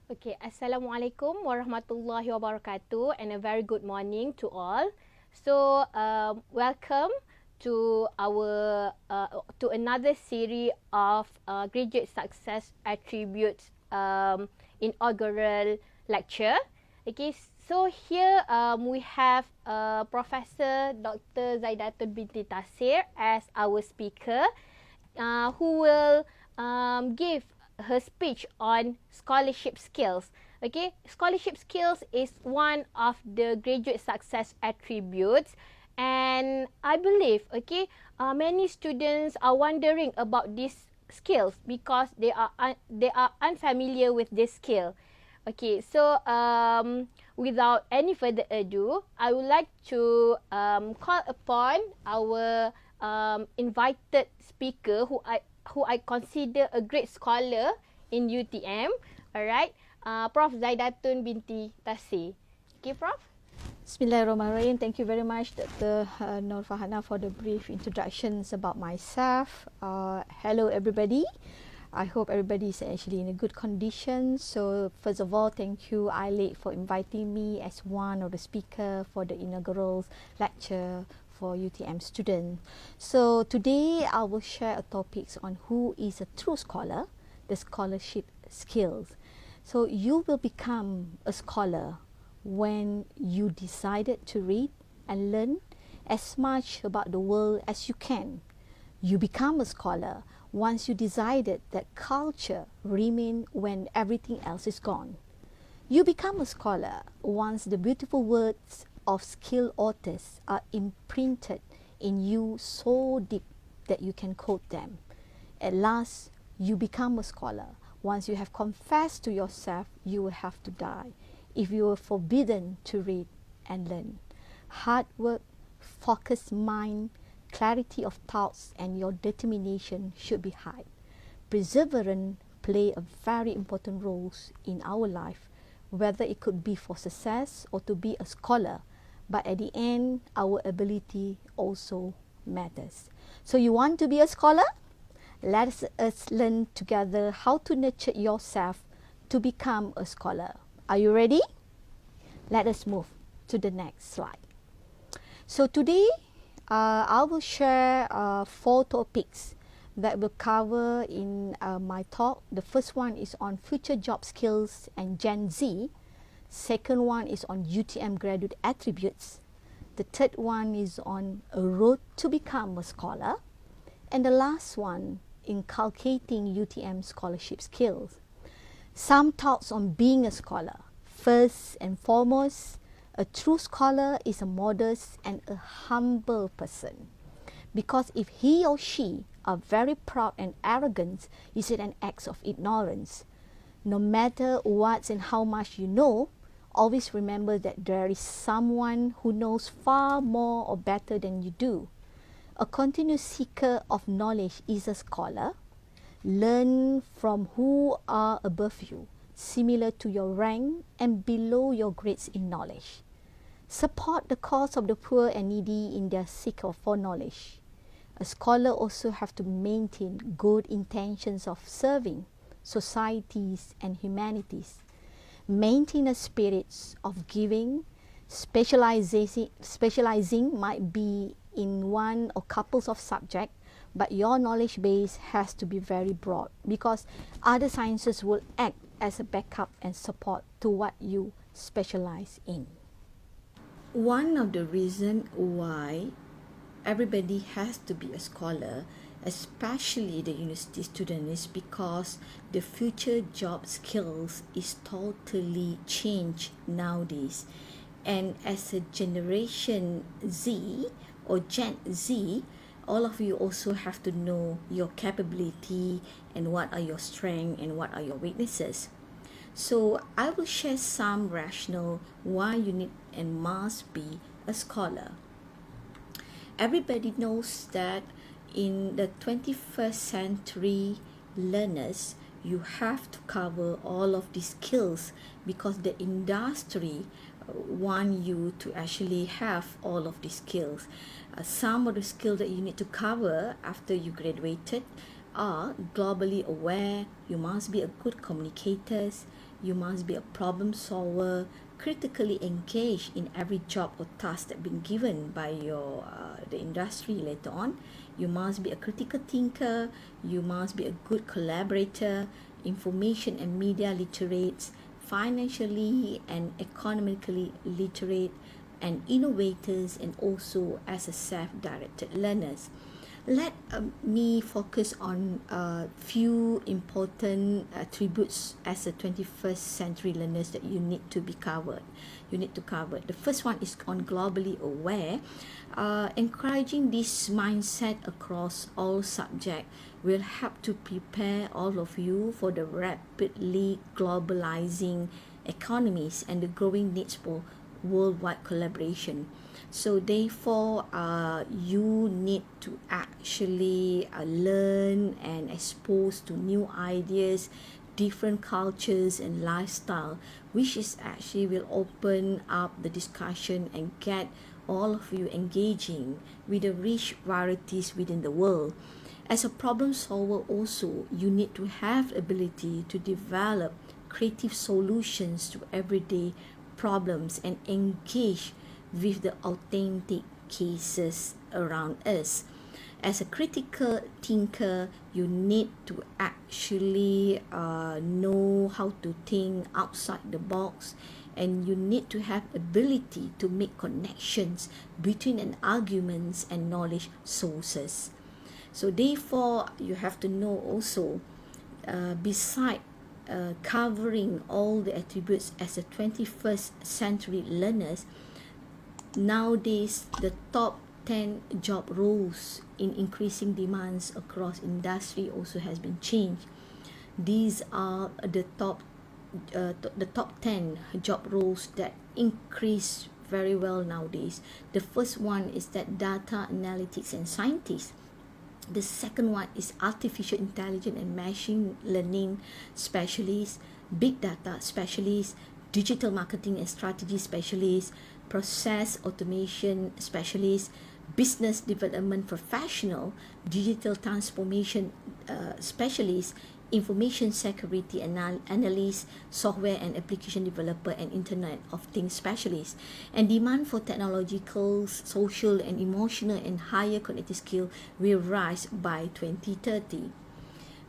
Okay, Assalamualaikum warahmatullahi wabarakatuh and a very good morning to all. So, welcome to our to another series of graduate success attributes inaugural lecture. Okay, so here we have Professor Dr. Zaidatul binti Tasir as our speaker, who will give her speech on scholarship skills. Okay, scholarship skills is one of the graduate success attributes, and I believe many students are wondering about these skills because they are unfamiliar with this skill. Okay, so without any further ado, I would like to call upon our invited speaker who I consider a great scholar in UTM. Alright, Prof. Zaidatun binti Tasir. Okay, Prof. Bismillahirrahmanirrahim. Thank you very much, Dr. Nur Fahana, for the brief introductions about myself. Hello, everybody. I hope everybody is actually in a good condition. So, first of all, thank you, ILEC, for inviting me as one of the speaker for the inaugural lecture for UTM students. So, today I will share a topics on who is a true scholar, the scholarship skills. So, you will become a scholar when you decided to read and learn as much about the world as you can. You become a scholar once you decided that culture remains when everything else is gone. You become a scholar once the beautiful words of skilled authors are imprinted in you so deep that you can quote them. At last, you become a scholar once you have confessed to yourself you will have to die if you were forbidden to read and learn. Hard work, focused mind, clarity of thoughts, and your determination should be high. Perseverance play a very important role in our life, whether it could be for success or to be a scholar. But at the end, our ability also matters. So you want to be a scholar? Let us learn together how to nurture yourself to become a scholar. Are you ready? Let us move to the next slide. So today, I will share 4 topics that will cover in my talk. The first one is on future job skills and Gen Z. Second one is on UTM graduate attributes. The third one is on a road to become a scholar. And the last one, inculcating UTM scholarship skills. Some thoughts on being a scholar. First and foremost, a true scholar is a modest and a humble person. Because if he or she are very proud and arrogant, is it an act of ignorance? No matter what and how much you know, always remember that there is someone who knows far more or better than you do. A continuous seeker of knowledge is a scholar. Learn from who are above you, similar to your rank and below your grades in knowledge. Support the cause of the poor and needy in their seek for knowledge. A scholar also have to maintain good intentions of serving societies and humanities. Maintain a spirit of giving. Specializing might be in one or couples of subjects, but your knowledge base has to be very broad because other sciences will act as a backup and support to what you specialize in. One of the reasons why everybody has to be a scholar, especially the university student, is because the future job skills is totally changed nowadays. And as a generation Z or Gen Z, all of you also have to know your capability and what are your strengths and what are your weaknesses. So I will share some rationale why you need and must be a scholar. Everybody knows that in the 21st century learners, you have to cover all of these skills because the industry want you to actually have all of these skills. Some of the skills that you need to cover after you graduated are globally aware, you must be a good communicator, you must be a problem solver, critically engaged in every job or task that been given by your the industry later on. You must be a critical thinker, you must be a good collaborator, information and media literate, financially and economically literate, and innovators, and also as a self-directed learners. Let me focus on a few important attributes as a 21st century learners that you need to be covered. You need to cover. The first one is on globally aware. Encouraging this mindset across all subjects will help to prepare all of you for the rapidly globalizing economies and the growing needs for worldwide collaboration. So therefore, you need to actually learn and expose to new ideas, different cultures and lifestyle, which is actually will open up the discussion and get all of you engaging with the rich varieties within the world. As a problem solver also, you need to have ability to develop creative solutions to everyday problems and engage with the authentic cases around us. As a critical thinker, you need to actually know how to think outside the box, and you need to have ability to make connections between an arguments and knowledge sources. So therefore, you have to know also, beside covering all the attributes as a 21st century learners, nowadays the top 10 job roles in increasing demands across industry also has been changed. These are the top 10 job roles that increase very well nowadays. The first one is that data analytics and scientists. The second one is artificial intelligence and machine learning specialists, big data specialists, digital marketing and strategy specialists, process automation specialists, business development professional, digital transformation specialists, information security analyst, software and application developer, and internet of things specialist. And demand for technological, social and emotional and higher cognitive skill will rise by 2030.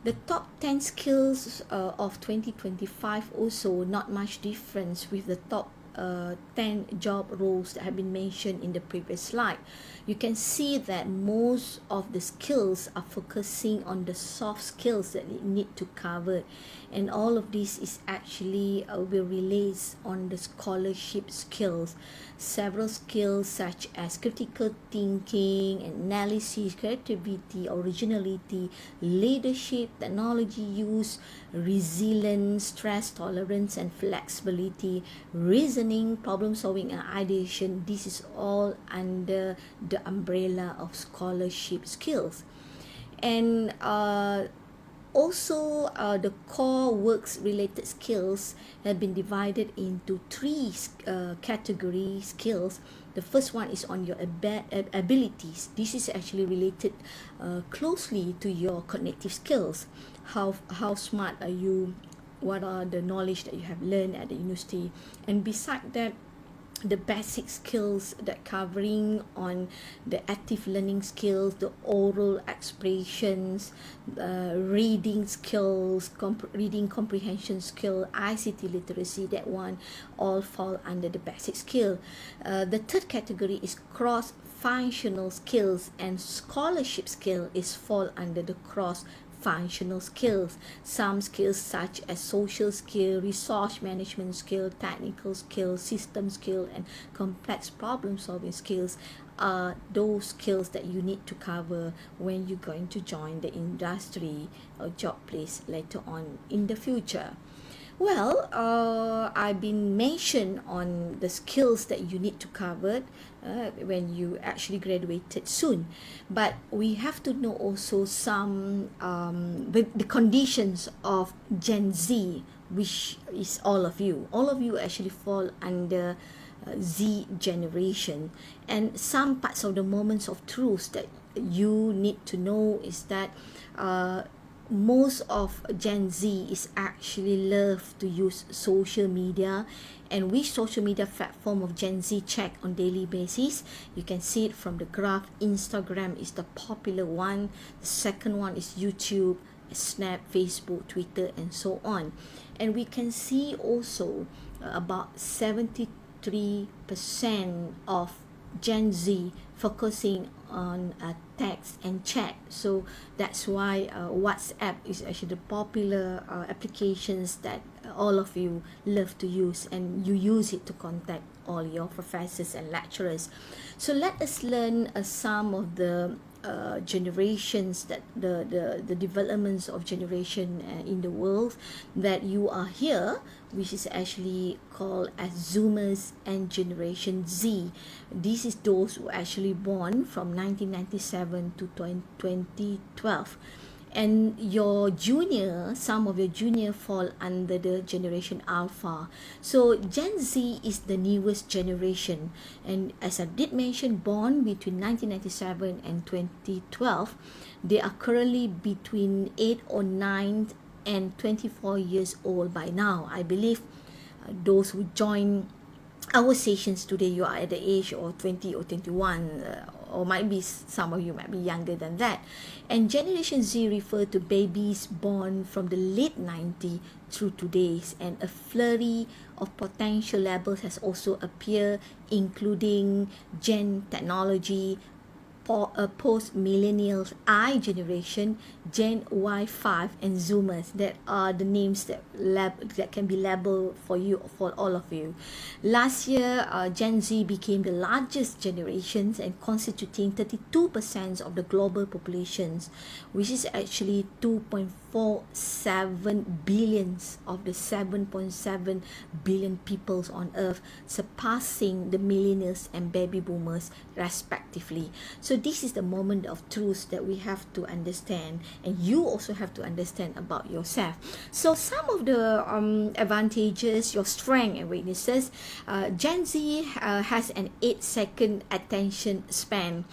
The top 10 skills of 2025 also not much difference with the top 10 job roles that have been mentioned in the previous slide. You can see that most of the skills are focusing on the soft skills that you need to cover, and all of this is actually will relate on the scholarship skills. Several skills such as critical thinking, analysis, creativity, originality, leadership, technology use, resilience, stress tolerance and flexibility, reasoning, problem solving and ideation. This is all under the umbrella of scholarship skills. And also, the core works related skills have been divided into three category skills. The first one is on your abilities. This is actually related closely to your cognitive skills. How smart are you? What are the knowledge that you have learned at the university? And beside that, the basic skills that covering on the active learning skills, the oral expressions, reading skills, reading comprehension skill, ICT literacy, that one all fall under the basic skill. The third category is cross functional skills, and scholarship skill is fall under the cross functional skills. Some skills such as social skill, resource management skill, technical skill, system skill, and complex problem solving skills are those skills that you need to cover when you're going to join the industry or job place later on in the future. Well, I've been mentioned on the skills that you need to cover when you actually graduated soon, but we have to know also some the conditions of Gen Z, which is all of you. All of you actually fall under Z generation, and some parts of the moments of truth that you need to know is that most of Gen Z is actually love to use social media. And which social media platform of Gen Z check on daily basis? You can see it from the graph. Instagram is the popular one. The second one is YouTube, Snap, Facebook, Twitter, and so on. And we can see also about 73% of Gen Z focusing on text and chat. So that's why WhatsApp is actually the popular applications that all of you love to use, and you use it to contact all your professors and lecturers. So let us learn some of the generations, that the developments of generation in the world that you are here, which is actually called as Zoomers and Generation Z. This is those who actually born from 1997 to 2012. And your junior, some of your junior fall under the generation Alpha. So Gen Z is the newest generation, and as I did mention, born between 1997 and 2012. They are currently between 8 or 9 and 24 years old by now. I believe those who join our sessions today, you are at the age of 20 or 21, or might be some of you might be younger than that. And Generation Z refer to babies born from the late 90s through today's, and a flurry of potential labels has also appeared, including Gen Technology, post-millennials, I generation, Gen Y5, and Zoomers. That are the names that can be labeled for you, for all of you. Last year, Gen Z became the largest generations and constituting 32% of the global populations, which is actually 2.47 billions of the 7.7 billion peoples on earth, surpassing the millennials and baby boomers respectively. So this is the moment of truth that we have to understand, and you also have to understand about yourself. So some of the advantages, your strength and weaknesses. Gen Z has an 8-second attention span,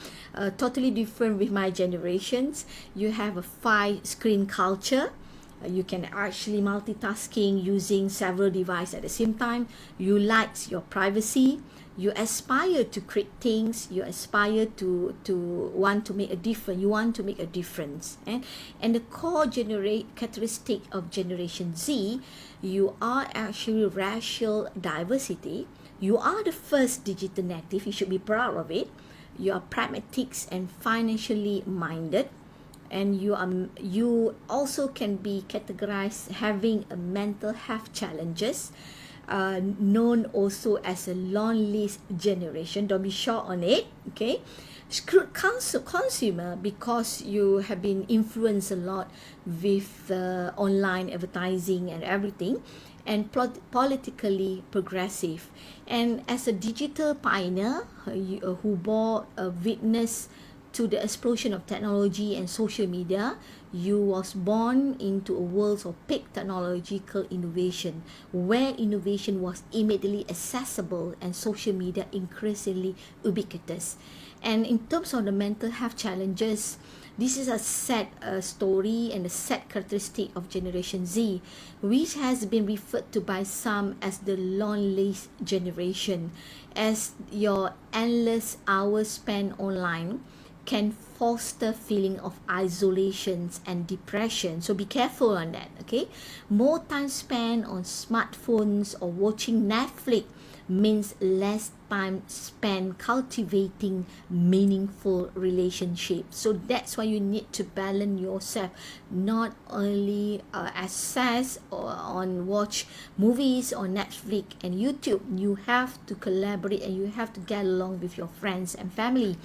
totally different with my generations. You have a 5-screen culture. You can actually multitasking using several devices at the same time. You like your privacy. You aspire to create things. You aspire to want to make a difference. You want to make a difference. And the core characteristic of Generation Z, you are actually racial diversity. You are the first digital native. You should be proud of it. You are pragmatic and financially minded. And you also can be categorized having a mental health challenges, known also as a lonely generation. Don't be short on it, okay? Screwed consumer, because you have been influenced a lot with online advertising and everything, and politically progressive. And as a digital pioneer who bore a witness to the explosion of technology and social media, you was born into a world of peak technological innovation, where innovation was immediately accessible and social media increasingly ubiquitous. And in terms of the mental health challenges, this is a sad story and a sad characteristic of Generation Z, which has been referred to by some as the loneliest generation, as your endless hours spent online can foster feeling of isolation and depression. So be careful on that, okay? More time spent on smartphones or watching Netflix means less time spent cultivating meaningful relationships. So that's why you need to balance yourself, not only access or on watch movies on Netflix and YouTube. You have to collaborate and you have to get along with your friends and family.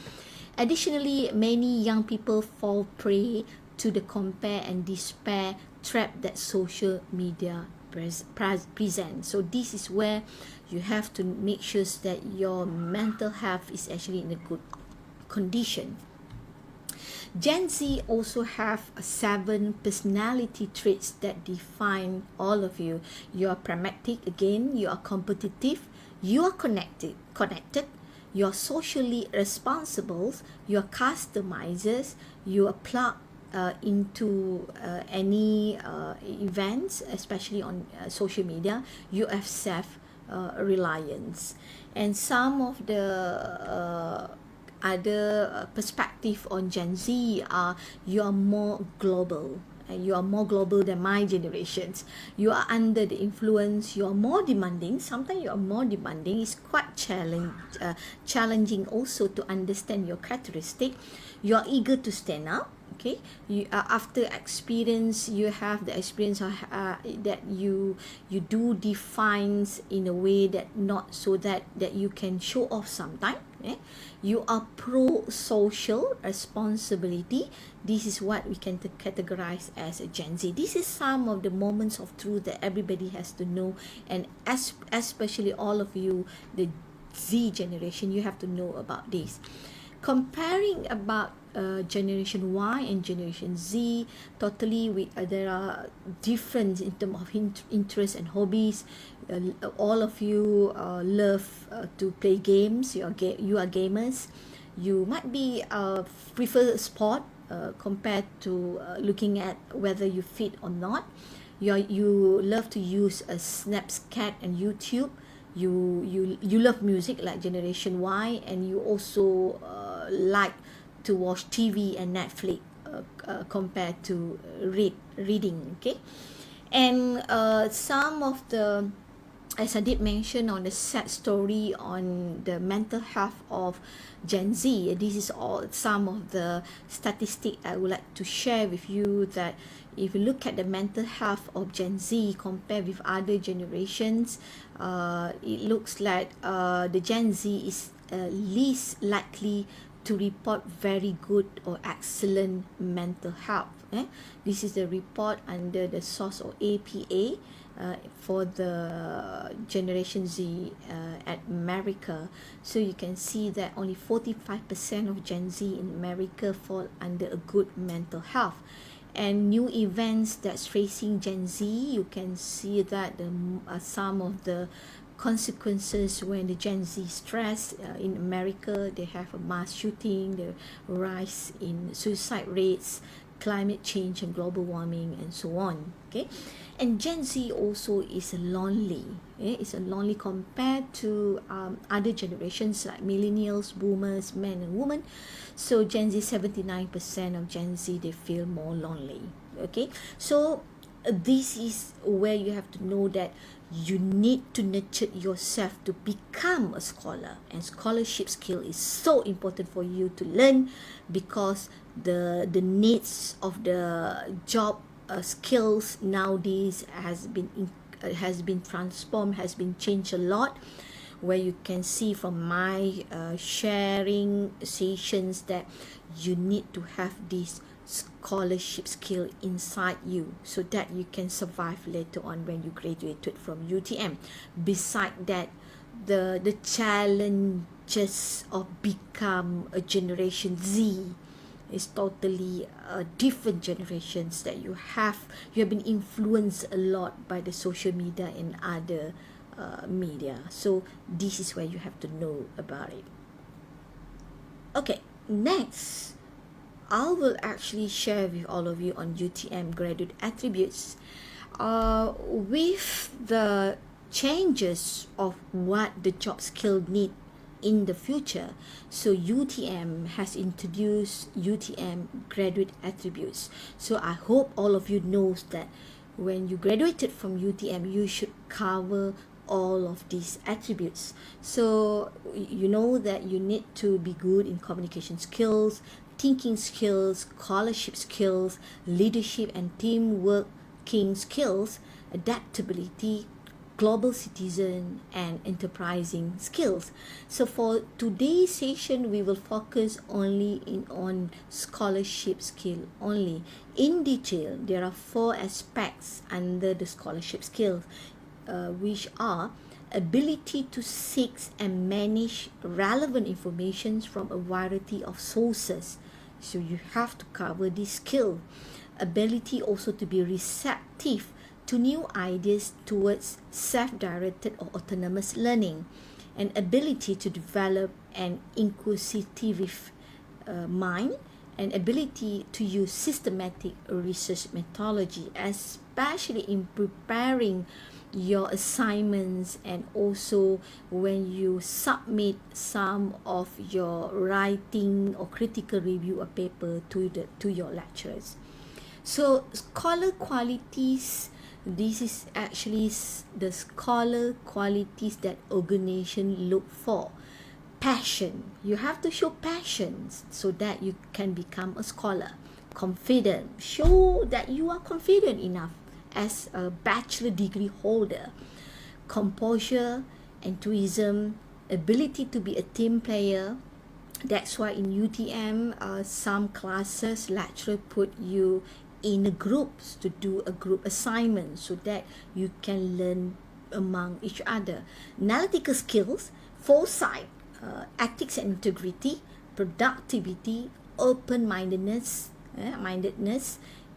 Additionally, many young people fall prey to the compare and despair trap that social media present. So this is where you have to make sure that your mental health is actually in a good condition. Gen Z also have 7 personality traits that define all of you. You are pragmatic, again, you are competitive, you are connected, you're socially responsible, you're customizers, you are into any events, especially on social media, you have self-reliance. And some of the other perspective on Gen Z are you are more global. You are more global than my generations. You are under the influence. You are more demanding. Sometimes you are more demanding. It's quite challenging also to understand your characteristic. You are eager to stand up. Okay, you after experience, you have the experience that you do defines in a way that not so that you can show off sometime. You are pro social responsibility. This is what we can categorize as a Gen Z. This is some of the moments of truth that everybody has to know, and especially all of you, the Z generation, you have to know about this. Comparing about generation Y and generation Z, totally there are different in terms of interests and hobbies. All of you love to play games. You are gamers. You might be prefer sport compared to looking at whether you fit or not. You love to use a Snapchat and YouTube. You love music like generation Y, and you also like to watch TV and Netflix compared to reading. Okay, and some of the, as I did mention on the sad story on the mental health of Gen Z, this is all some of the statistics I would like to share with you, that if you look at the mental health of Gen Z compared with other generations, it looks like the Gen Z is least likely to report very good or excellent mental health. This is the report under the source of APA for the Generation Z at America. So you can see that only 45% of Gen Z in America fall under a good mental health. And new events that's facing Gen Z, you can see that some of the consequences when the Gen Z stress in America. They have a mass shooting, the rise in suicide rates, climate change and global warming, and so on. Okay, and Gen Z also is lonely. It's lonely compared to other generations like millennials, boomers, men and women. So Gen Z, 79% of Gen Z, they feel more lonely. Okay, so this is where you have to know that you need to nurture yourself to become a scholar, and scholarship skill is so important for you to learn, because the needs of the job skills nowadays has been transformed, has been changed a lot, where you can see from my sharing sessions that you need to have this scholarship skill inside you so that you can survive later on when you graduated from UTM. Beside that, the challenges of become a Generation Z is totally different generations that you have been influenced a lot by the social media and other media. So this is where you have to know about it. Okay, next I will actually share with all of you on UTM graduate attributes. With the changes of what the job skill need in the future, so UTM has introduced UTM graduate attributes. So I hope all of you knows that when you graduated from UTM, you should cover all of these attributes. So you know that you need to be good in communication skills, thinking skills, scholarship skills, leadership and team working skills, adaptability, global citizen, and enterprising skills. So for today's session, we will focus only on scholarship skill only. In detail, there are 4 aspects under the scholarship skills, which are ability to seek and manage relevant information from a variety of sources. So you have to cover this skill. Ability also to be receptive to new ideas towards self-directed or autonomous learning, and ability to develop an inquisitive mind, and ability to use systematic research methodology, especially in preparing your assignments and also when you submit some of your writing or critical review a paper to your lecturers. So scholar qualities, this is actually the scholar qualities that organization look for. Passion, you have to show passion so that you can become a scholar. Confident, show that you are confident enough as a bachelor degree holder. Composure, enthusiasm, ability to be a team player. That's why in UTM, some classes lecturer put you in groups to do a group assignment so that you can learn among each other. Analytical skills, foresight, ethics and integrity, productivity, open-mindedness,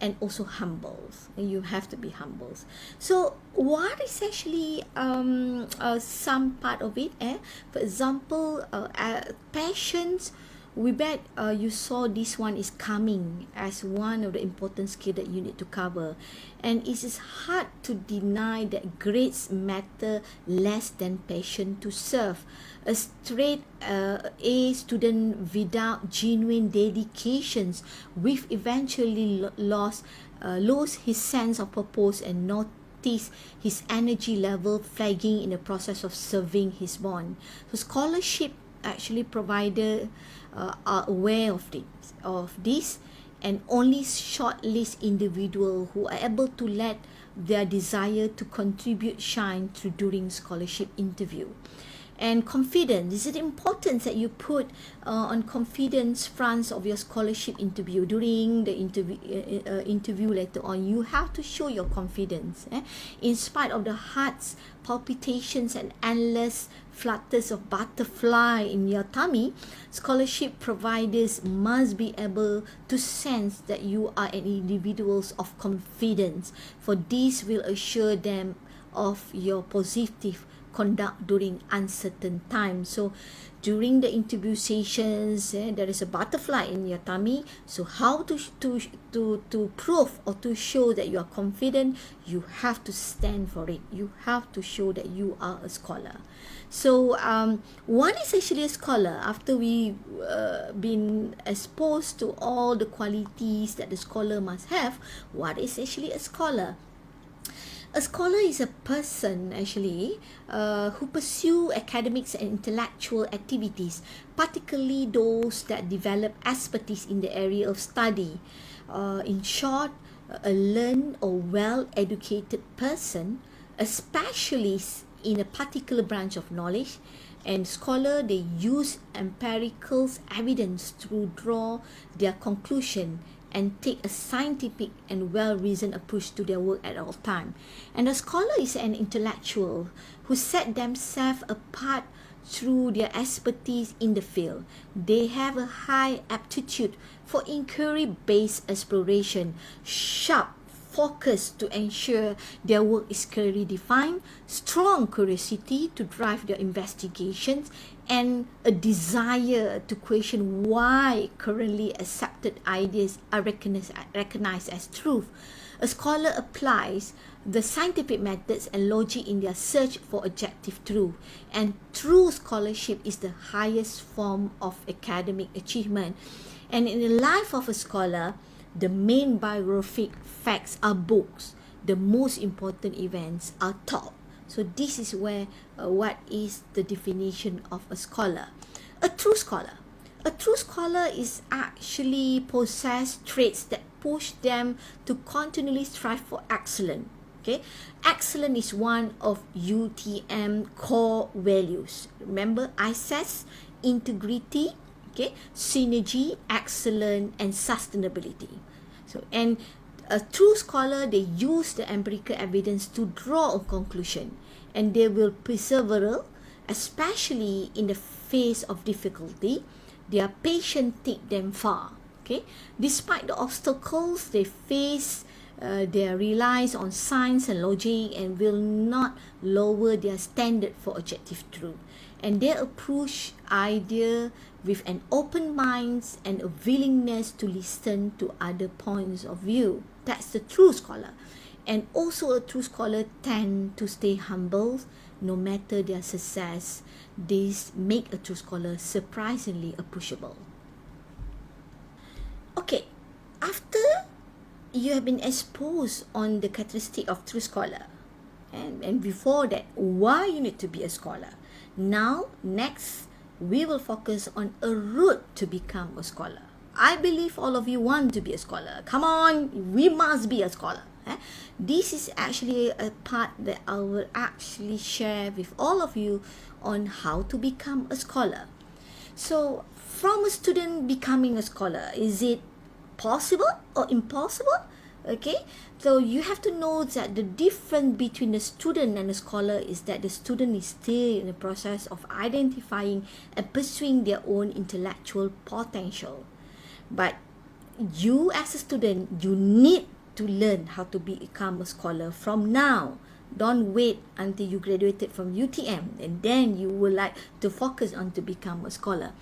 and also humble. You have to be humble. So what is actually some part of it? For example, passions. We bet you saw this one is coming as one of the important skills that you need to cover, and it is hard to deny that grades matter less than passion to serve. A straight A student without genuine dedications will eventually lose his sense of purpose and notice his energy level flagging in the process of serving his bond. So scholarship actually provider are aware of this and only shortlist individuals who are able to let their desire to contribute shine through during scholarship interview. And confidence, is it important that you put on confidence front of your scholarship interview? During the interview later on, you have to show your confidence. In spite of the heart's palpitations and endless flutters of butterfly in your tummy, scholarship providers must be able to sense that you are an individual of confidence, for this will assure them of your positive conduct during uncertain times. So during the interview sessions, there is a butterfly in your tummy. So how to prove or to show that you are confident? You have to stand for it. You have to show that you are a scholar. So what is actually a scholar? After we been exposed to all the qualities that the scholar must have, what is actually a scholar? A scholar is a person actually who pursue academics and intellectual activities, particularly those that develop expertise in the area of study. In short, a learned or well-educated person, a specialist in a particular branch of knowledge, and scholar, they use empirical evidence to draw their conclusion and take a scientific and well-reasoned approach to their work at all time. And a scholar is an intellectual who set themselves apart through their expertise in the field. They have a high aptitude for inquiry-based exploration, sharp focus to ensure their work is clearly defined, strong curiosity to drive their investigations, and a desire to question why currently accepted ideas are recognized as truth. A scholar applies the scientific methods and logic in their search for objective truth, and true scholarship is the highest form of academic achievement. And in the life of a scholar, the main biographic facts are books. The most important events are taught. So this is where what is the definition of a scholar. A true scholar. A true scholar is actually possess traits that push them to continually strive for excellence. Okay, excellence is one of UTM core values. Remember, ISAS, integrity, okay, synergy, excellence, and sustainability. So, and a true scholar, they use the empirical evidence to draw a conclusion, and they will persevere, especially in the face of difficulty. Their patience take them far. Okay, despite the obstacles they face, they relies on science and logic and will not lower their standard for objective truth. And they approach idea with an open mind and a willingness to listen to other points of view. That's the true scholar. And also a true scholar tend to stay humble no matter their success. This make a true scholar surprisingly approachable. Okay, after you have been exposed on the characteristic of true scholar, and before that, why you need to be a scholar. Now, next, we will focus on a route to become a scholar. I believe all of you want to be a scholar. Come on, we must be a scholar. This is actually a part that I will actually share with all of you on how to become a scholar. So, from a student becoming a scholar, is it possible or impossible? Okay, so you have to know that the difference between a student and a scholar is that the student is still in the process of identifying and pursuing their own intellectual potential. But you as a student, you need to learn how to become a scholar from now. Don't wait until you graduated from UTM and then you will like to focus on to become a scholar.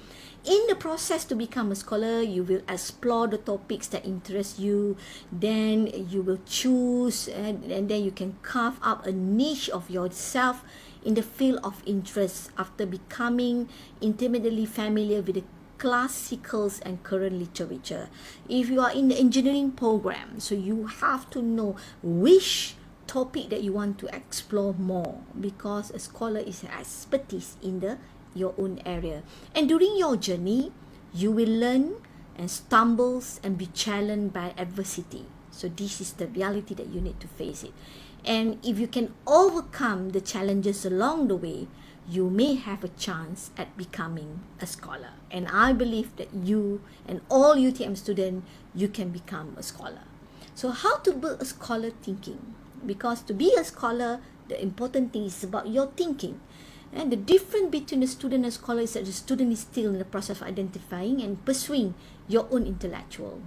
In the process to become a scholar, you will explore the topics that interest you. Then you will choose and then you can carve out a niche of yourself in the field of interest after becoming intimately familiar with the classicals and current literature. If you are in the engineering program, so you have to know which topic that you want to explore more, because a scholar is an expertise in your own area. And during your journey, you will learn and stumbles and be challenged by adversity. So this is the reality that you need to face it. And if you can overcome the challenges along the way, you may have a chance at becoming a scholar. And I believe that you and all UTM students, you can become a scholar. So how to build a scholar thinking? Because to be a scholar, the important thing is about your thinking. And the difference between a student and a scholar is that the student is still in the process of identifying and pursuing your own intellectual.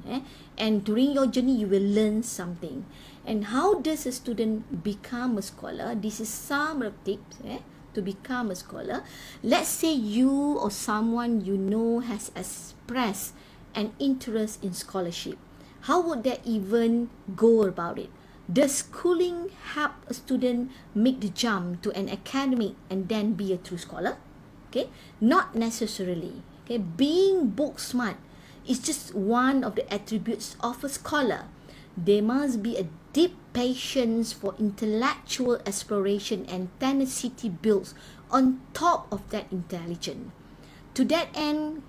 And during your journey, you will learn something. And how does a student become a scholar? This is some of the tips to become a scholar. Let's say you or someone you know has expressed an interest in scholarship. How would they even go about it? Does schooling help a student make the jump to an academic and then be a true scholar? Okay, not necessarily. Okay, being book smart is just one of the attributes of a scholar. There must be a deep patience for intellectual exploration and tenacity built on top of that intelligence. To that end,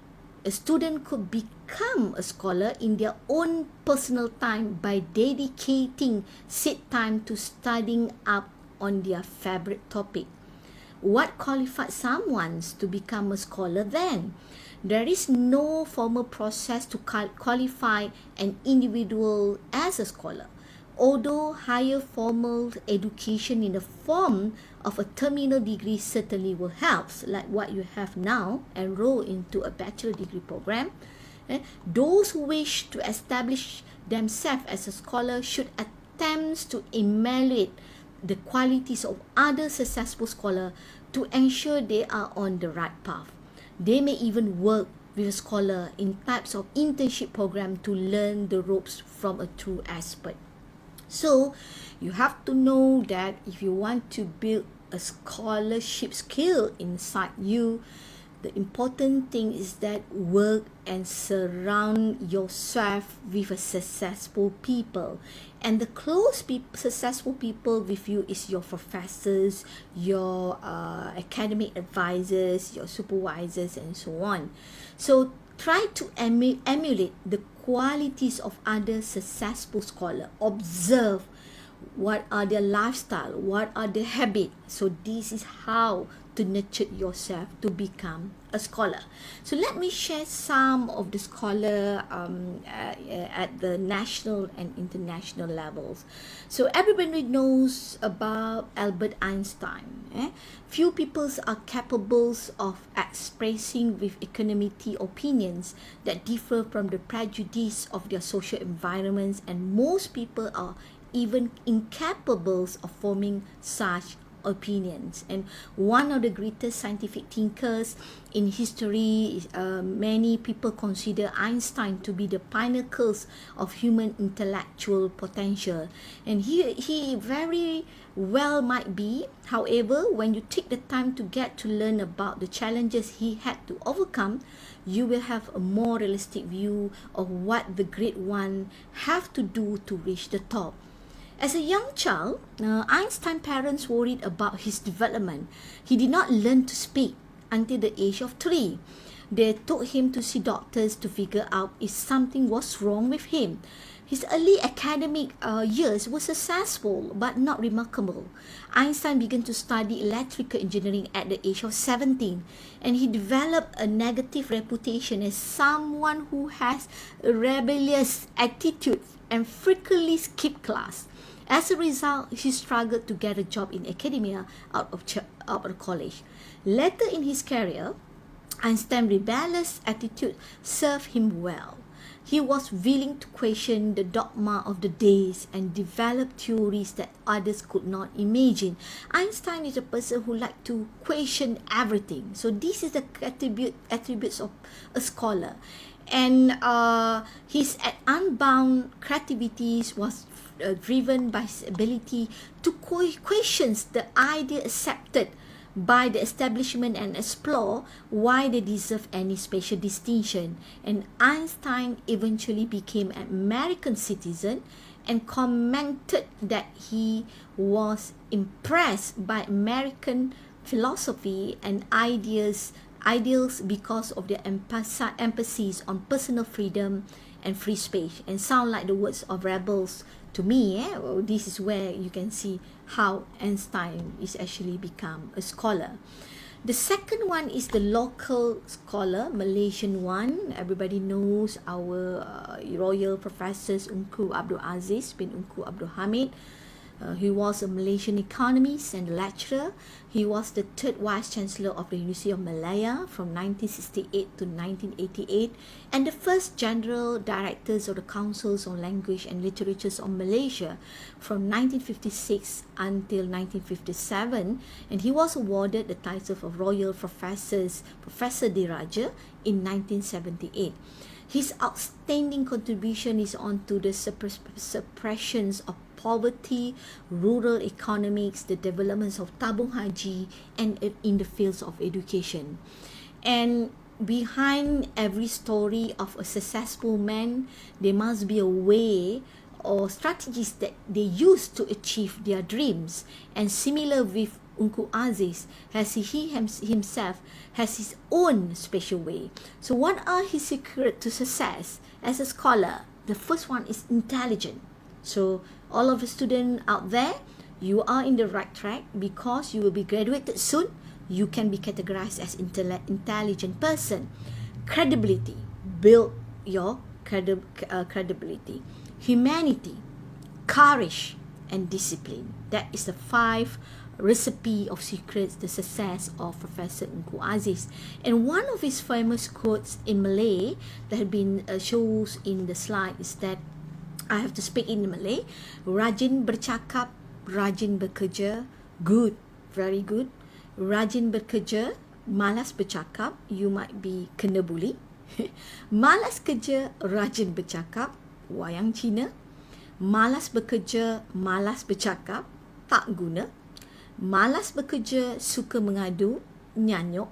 a student could become a scholar in their own personal time by dedicating set time to studying up on their favorite topic. What qualifies someone to become a scholar then? There is no formal process to qualify an individual as a scholar. Although higher formal education in the form of a terminal degree certainly will help, like what you have now, enroll into a bachelor degree program, those who wish to establish themselves as a scholar should attempt to emulate the qualities of other successful scholars to ensure they are on the right path. They may even work with a scholar in types of internship program to learn the ropes from a true expert. So, you have to know that if you want to build a scholarship skill inside you, the important thing is that work and surround yourself with a successful people. And the close successful people with you is your professors, your academic advisors, your supervisors, and so on. So try to emulate the qualities of other successful scholars. Observe what are their lifestyle, what are their habits. So this is how to nurture yourself to become a scholar. So let me share some of the scholar at the national and international levels. So everybody knows about Albert Einstein. Few people are capable of expressing with equanimity opinions that differ from the prejudice of their social environments, and most people are even incapable of forming such opinions. And one of the greatest scientific thinkers in history, many people consider Einstein to be the pinnacles of human intellectual potential, and he very well might be. However, when you take the time to get to learn about the challenges he had to overcome, you will have a more realistic view of what the great one have to do to reach the top. As a young child, Einstein's parents worried about his development. He did not learn to speak until the age of 3. They took him to see doctors to figure out if something was wrong with him. His early academic years were successful but not remarkable. Einstein began to study electrical engineering at the age of 17, and he developed a negative reputation as someone who has a rebellious attitude and frequently skipped class. As a result, he struggled to get a job in academia out of college. Later in his career, Einstein's rebellious attitude served him well. He was willing to question the dogma of the days and develop theories that others could not imagine. Einstein is a person who liked to question everything. So this is the attributes of a scholar. And his unbound creativity was driven by his ability to question the idea accepted by the establishment and explore why they deserve any special distinction. And Einstein eventually became an American citizen and commented that he was impressed by American philosophy and ideals because of their emphasis on personal freedom and free speech, and sound like the words of rebels to me. Well, this is where you can see how Einstein is actually become a scholar. The second one is the local scholar, Malaysian one. Everybody knows our royal professors Unku Abdul Aziz bin Unku Abdul Hamid. He was a Malaysian economist and lecturer. He was the third Vice Chancellor of the University of Malaya from 1968 to 1988, and the first General Directors of the Councils on Language and Literatures of Malaysia from 1956 until 1957, and he was awarded the title of Royal Professor Diraja in 1978. His outstanding contribution is on to the suppressions of poverty, rural economics, the developments of tabung haji, and in the fields of education. And behind every story of a successful man, there must be a way or strategies that they use to achieve their dreams. And similar with Unku Aziz, he himself has his own special way. So what are his secrets to success as a scholar? The first one is intelligent. So all of the students out there, you are in the right track because you will be graduated soon. You can be categorized as intelligent person. Credibility, build your credibility. Humanity, courage, and discipline. That is the 5 recipe of secrets, the success of Professor Unku Aziz. And one of his famous quotes in Malay that have been shows in the slide is that, I have to speak in Malay. Rajin bercakap, rajin bekerja, good, very good. Rajin bekerja, malas bercakap, you might be kena bully. Malas kerja, rajin bercakap, wayang Cina. Malas bekerja, malas bercakap, tak guna. Malas bekerja, suka mengadu, nyanyuk.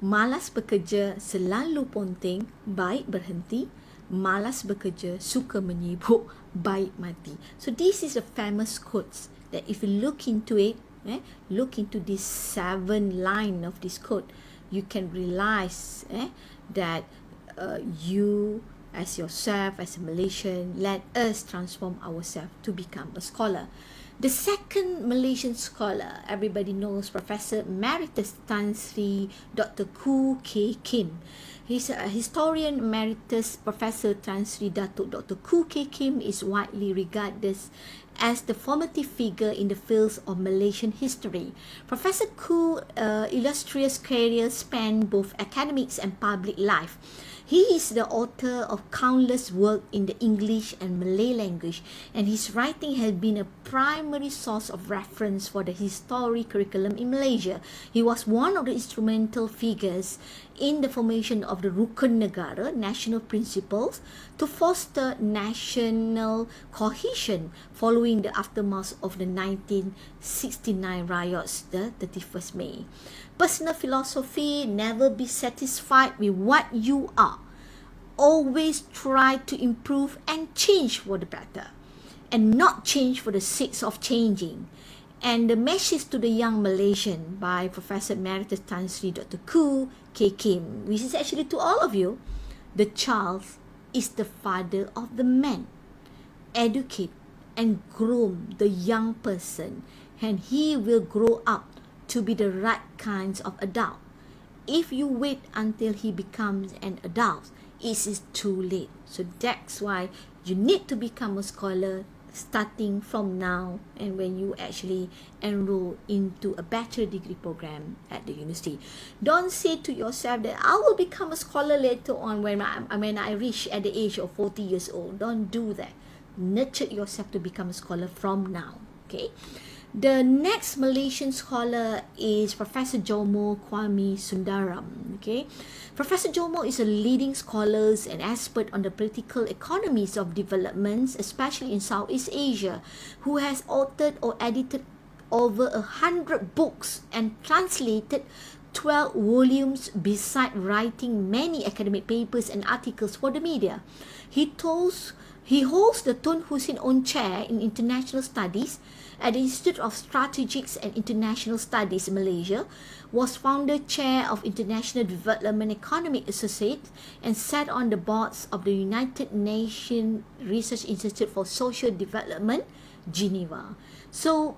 Malas bekerja, selalu ponteng, baik berhenti. Malas bekerja, suka menyibuk, baik mati. So this is a famous quotes that if you look into it, look into this 7 line of this quote, you can realize that you as yourself, as a Malaysian, let us transform ourselves to become a scholar. The second Malaysian scholar, everybody knows Professor Emeritus Tan Sri Dr. Khoo K. Kim. He's a historian emeritus. Professor Tan Sri Datuk Dr. Khoo K. Kim is widely regarded as the formative figure in the fields of Malaysian history. Professor Khoo's illustrious career spanned both academics and public life. He is the author of countless works in the English and Malay language, and his writing has been a primary source of reference for the history curriculum in Malaysia. He was one of the instrumental figures in the formation of the Rukun Negara, national principles, to foster national cohesion following the aftermath of the 1969 riots, the 31st May. Personal philosophy: never be satisfied with what you are. Always try to improve and change for the better, and not change for the sake of changing. And the message to the young Malaysian by Professor Emeritus Tan Sri Dr. Khoo K. Kim, which is actually to all of you: the child is the father of the man. Educate and groom the young person, and he will grow up to be the right kinds of adult. If you wait until he becomes an adult, it is too late. So that's why you need to become a scholar starting from now, and when you actually enroll into a bachelor degree program at the university. Don't say to yourself that I will become a scholar later on when I reach at the age of 40 years old. Don't do that. Nurture yourself to become a scholar from now. Okay. The next Malaysian scholar is Professor Jomo Kwame Sundaram. Okay, Professor Jomo is a leading scholar and expert on the political economies of developments, especially in Southeast Asia, who has authored or edited over 100 books and translated 12 volumes, beside writing many academic papers and articles for the media. He holds the Tun Hussein Own Chair in International Studies at the Institute of Strategics and International Studies in Malaysia, was founder chair of International Development Economic Associate, and sat on the boards of the United Nations Research Institute for Social Development, Geneva. So,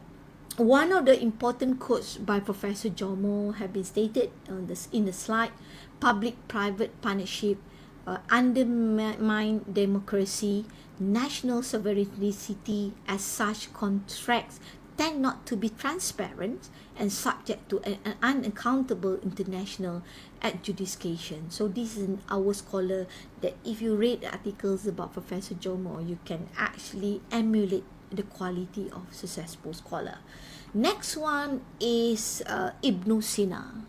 one of the important quotes by Professor Jomo have been stated in the slide: public-private partnership undermine democracy, national sovereignty. As such, contracts tend not to be transparent and subject to an unaccountable international adjudication. So this is our scholar that if you read the articles about Professor Jomo, you can actually emulate the quality of successful scholar. Next one is Ibn Sina.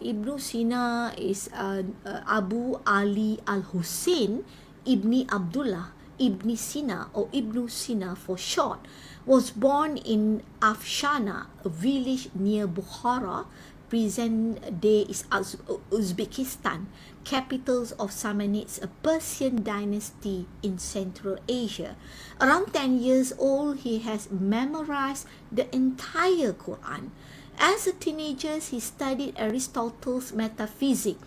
Ibn Sina is Abu Ali al-Hussein Ibn Abdullah Ibn Sina, or Ibn Sina for short, was born in Afshana, a village near Bukhara, present day is Uzbekistan, capitals of Samanids, a Persian dynasty in Central Asia. Around 10 years old, he has memorized the entire Quran. As a teenager, he studied Aristotle's metaphysics,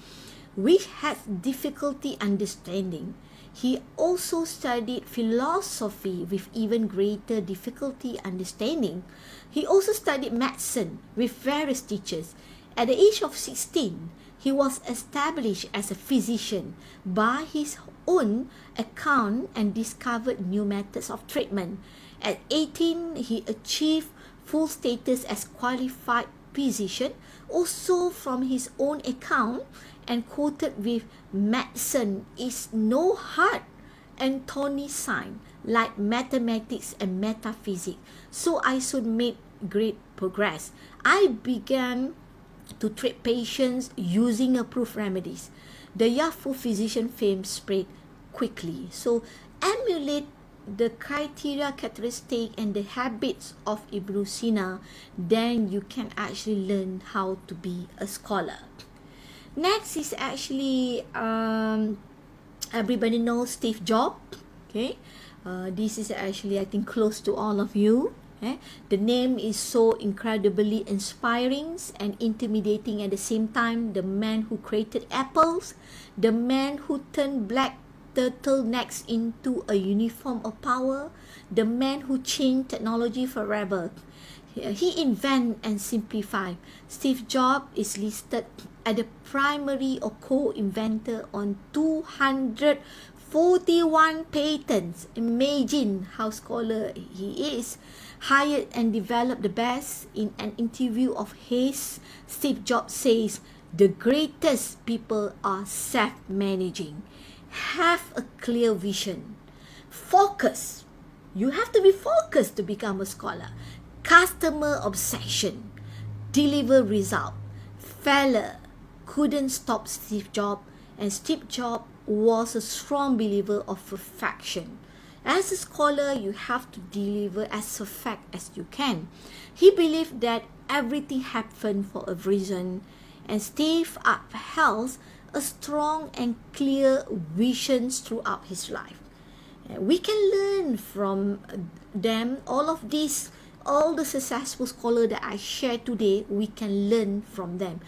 which has difficulty understanding. He also studied philosophy with even greater difficulty understanding. He also studied medicine with various teachers. At the age of 16, he was established as a physician by his own account and discovered new methods of treatment. At 18, he achieved full status as qualified physician, also from his own account, and quoted with, "Medicine is no hard Antony sign like mathematics and metaphysics, so I soon made great progress. I began to treat patients using approved remedies. The Yafu physician fame spread quickly." So emulate the criteria, characteristic, and the habits of Ibn Sina, then you can actually learn how to be a scholar. Next is actually everybody knows Steve Jobs. Okay, this is actually, I think, close to all of you. The name is so incredibly inspiring and intimidating at the same time. The man who created apples, the man who turned black turtlenecks into a uniform of power, the man who changed technology forever. He invented and simplified. Steve Jobs is listed as the primary or co-inventor on 240 41 patents. Imagine how scholar he is. Hired and developed the best. In an interview of his, Steve Jobs says, the greatest people are self-managing. Have a clear vision. Focus. You have to be focused to become a scholar. Customer obsession. Deliver result. Failure couldn't stop Steve Jobs, and Steve Jobs was a strong believer of perfection. As a scholar, you have to deliver as perfect as you can. He believed that everything happened for a reason, and Steve upheld a strong and clear vision throughout his life. We can learn from them. All the successful scholars that I share today, we can learn from them.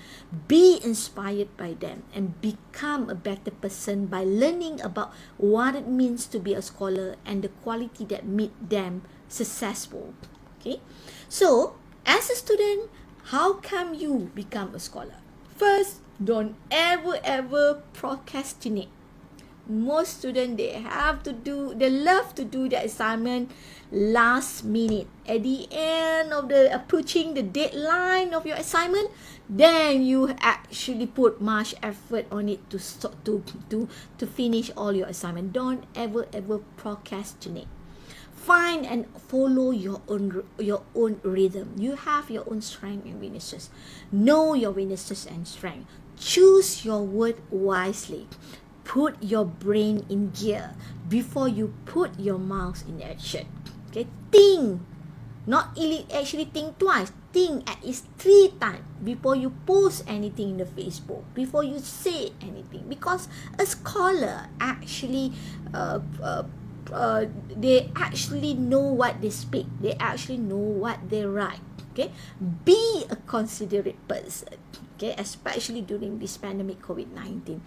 Be inspired by them and become a better person by learning about what it means to be a scholar and the quality that make them successful. Okay, so as a student, how can you become a scholar? First, don't ever procrastinate. Most students, they love to do the assignment last minute. At the end of the approaching the deadline of your assignment, then you actually put much effort on it to finish all your assignment. Don't ever procrastinate. Find and follow your own rhythm. You have your own strength and weaknesses. Know your weaknesses and strength. Choose your word wisely. Put your brain in gear before you put your mouth in action. Okay, think. Not actually think twice. Think at least 3 times before you post anything in the Facebook, before you say anything. Because a scholar actually, they actually know what they speak. They actually know what they write. Okay, be a considerate person. Okay, especially during this pandemic COVID-19.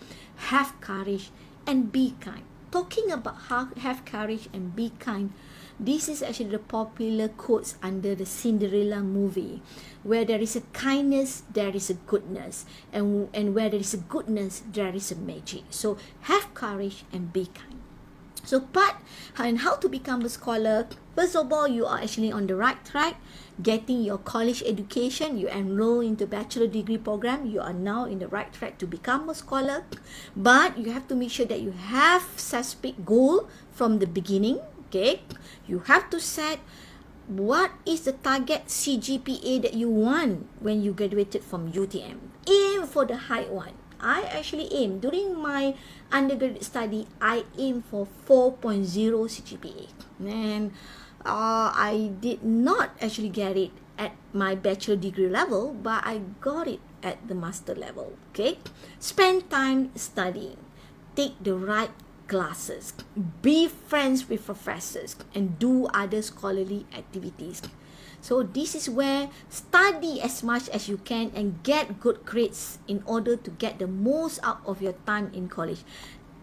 Have courage and be kind. Talking about how have courage and be kind, this is actually the popular quotes under the Cinderella movie, where there is a kindness, there is a goodness, and where there is a goodness, there is a magic. So have courage and be kind. So how to become a scholar. First of all, you are actually on the right track. Getting your college education, you enroll into bachelor degree program, you are now in the right track to become a scholar. But you have to make sure that you have specific goal from the beginning. Okay, you have to set what is the target CGPA that you want when you graduated from UTM. Aim for the high one. I actually aim during my undergraduate study, I aim for 4.0 CGPA, and I did not actually get it at my bachelor degree level, but I got it at the master level. Okay, spend time studying, take the right classes, be friends with professors, and do other scholarly activities. So this is where study as much as you can and get good grades in order to get the most out of your time in college.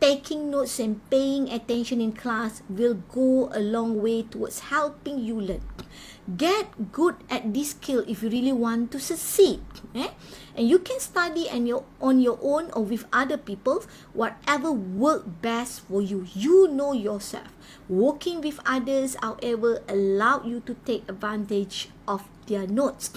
Taking notes and paying attention in class will go a long way towards helping you learn. Get good at this skill if you really want to succeed. And you can study on your own or with other people, whatever works best for you. You know yourself. Working with others, however, allow you to take advantage of their notes.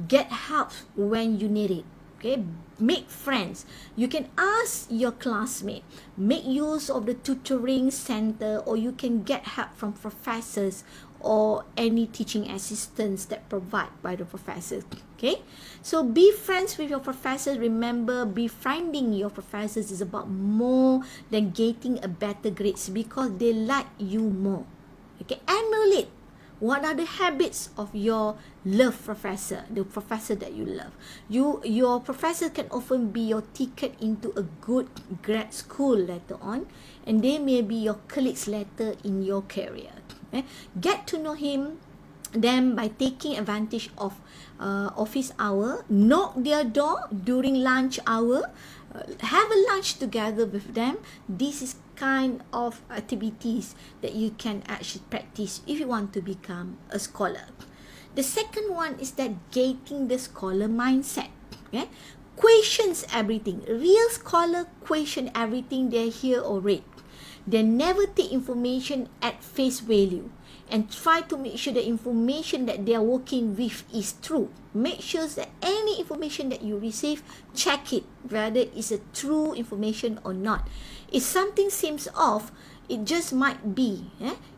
Get help when you need it. Okay, make friends. You can ask your classmate. Make use of the tutoring center, or you can get help from professors or any teaching assistants that provide by the professors. Okay, so be friends with your professors. Remember, befriending your professors is about more than getting a better grades, because they like you more. Okay, emulate. What are the habits of your love professor, the professor that you love? Your professor can often be your ticket into a good grad school later on, and they may be your colleagues later in your career. Get to know them by taking advantage of office hour. Knock their door during lunch hour. Have a lunch together with them. This is kind of activities that you can actually practice if you want to become a scholar. The second one is that getting the scholar mindset. Okay? Questions everything. Real scholar question everything they hear or read. They never take information at face value and try to make sure the information that they are working with is true. Make sure that any information that you receive, check it whether it's a true information or not. If something seems off, it just might be.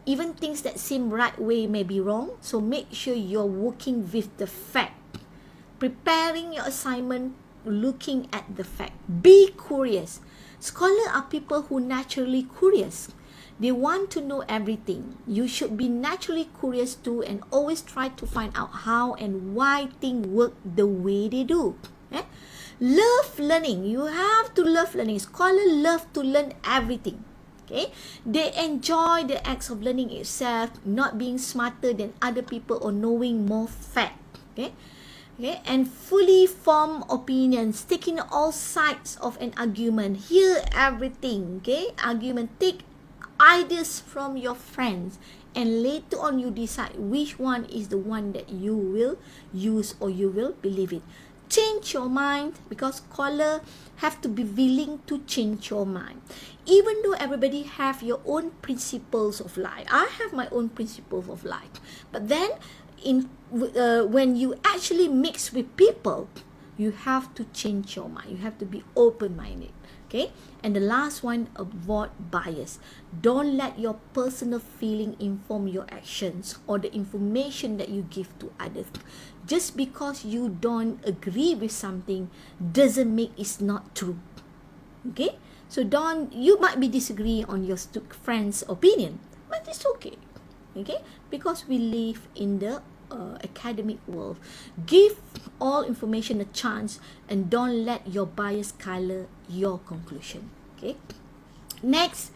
Even things that seem right way may be wrong. So make sure you're working with the fact. Preparing your assignment, looking at the fact. Be curious. Scholars are people who naturally curious. They want to know everything. You should be naturally curious too and always try to find out how and why things work the way they do. Love learning. You have to love learning. Scholars love to learn everything. Okay, they enjoy the acts of learning itself, not being smarter than other people or knowing more fact. Okay, and fully form opinions, taking all sides of an argument, hear everything. Okay, argument, take ideas from your friends, and later on you decide which one is the one that you will use or you will believe it. Change your mind, because scholars have to be willing to change your mind. Even though everybody have your own principles of life, I have my own principles of life, but then when you actually mix with people, you have to change your mind. You have to be open-minded. Okay, and the last one, avoid bias. Don't let your personal feeling inform your actions or the information that you give to others. Just because you don't agree with something doesn't make it's not true. Okay, so you might be disagree on your friend's opinion, but it's okay. Okay, because we live in the academic world. Give all information a chance and don't let your bias color your conclusion. Okay, next,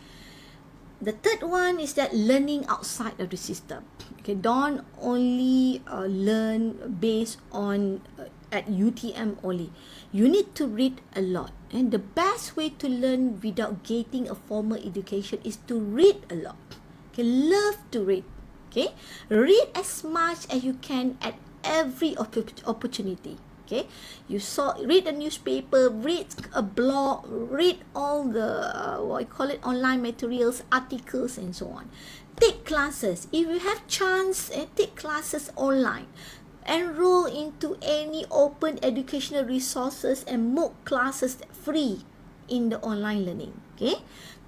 the third one is that learning outside of the system. Okay, don't only learn based on at UTM only. You need to read a lot, and the best way to learn without getting a formal education is to read a lot. Okay, love to read. Okay, read as much as you can at every opportunity. Okay, read a newspaper, read a blog, read all the online materials, articles, and so on. Take classes. If you have chance, take classes online. Enroll into any open educational resources and MOOC classes free in the online learning. Okay,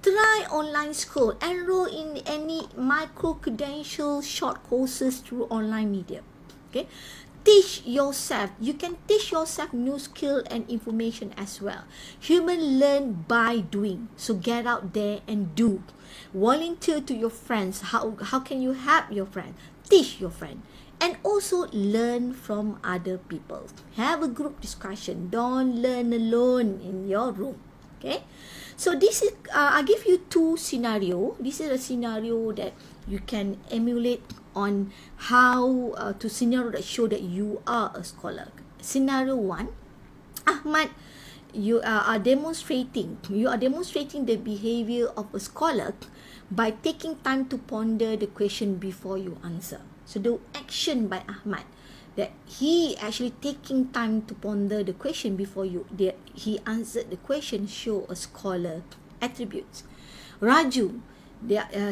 try online school. Enroll in any micro-credential short courses through online media. Okay, teach yourself. You can teach yourself new skill and information as well. Human learn by doing. So get out there and do. Volunteer to your friends. How can you help your friend? Teach your friend. And also learn from other people. Have a group discussion. Don't learn alone in your room. Okay, so this is I give you two scenario. This is a scenario that you can emulate on how to scenario that show that you are a scholar. Scenario 1, Ahmad, you are demonstrating the behavior of a scholar by taking time to ponder the question before you answer. So the action by Ahmad, that he actually taking time to ponder the question before he answered the question, show a scholar attributes. Raju,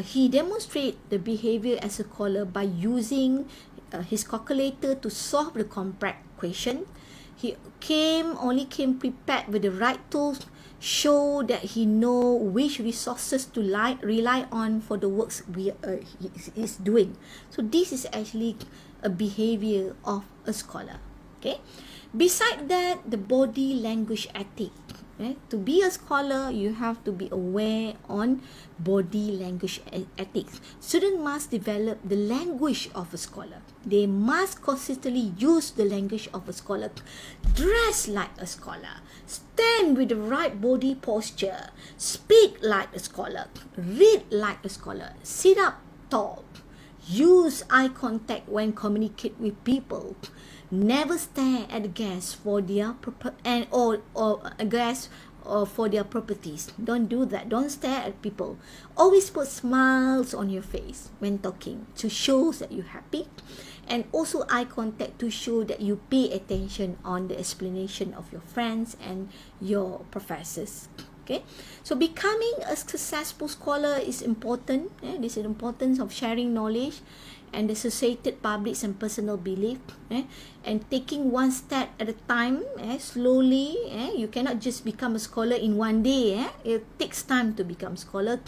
he demonstrate the behavior as a scholar by using his calculator to solve the complex question. He only came prepared with the right tools, show that he know which resources to rely on for the works he is doing. So this is actually a behavior of a scholar. Okay, beside that, the body language ethic. To be a scholar, you have to be aware on body language ethics. Students must develop the language of a scholar. They must consistently use the language of a scholar. Dress like a scholar. Stand with the right body posture. Speak like a scholar. Read like a scholar. Sit up tall. Use eye contact when communicate with people. Never stare at the guests for their for their properties. Don't do that. Don't stare at people. Always put smiles on your face when talking to show that you're happy, and also eye contact to show that you pay attention on the explanation of your friends and your professors. Okay, so becoming a successful scholar is important. This is the importance of sharing knowledge and the associated publics and personal belief, and taking one step at a time, slowly. You cannot just become a scholar in one day. It takes time to become scholar.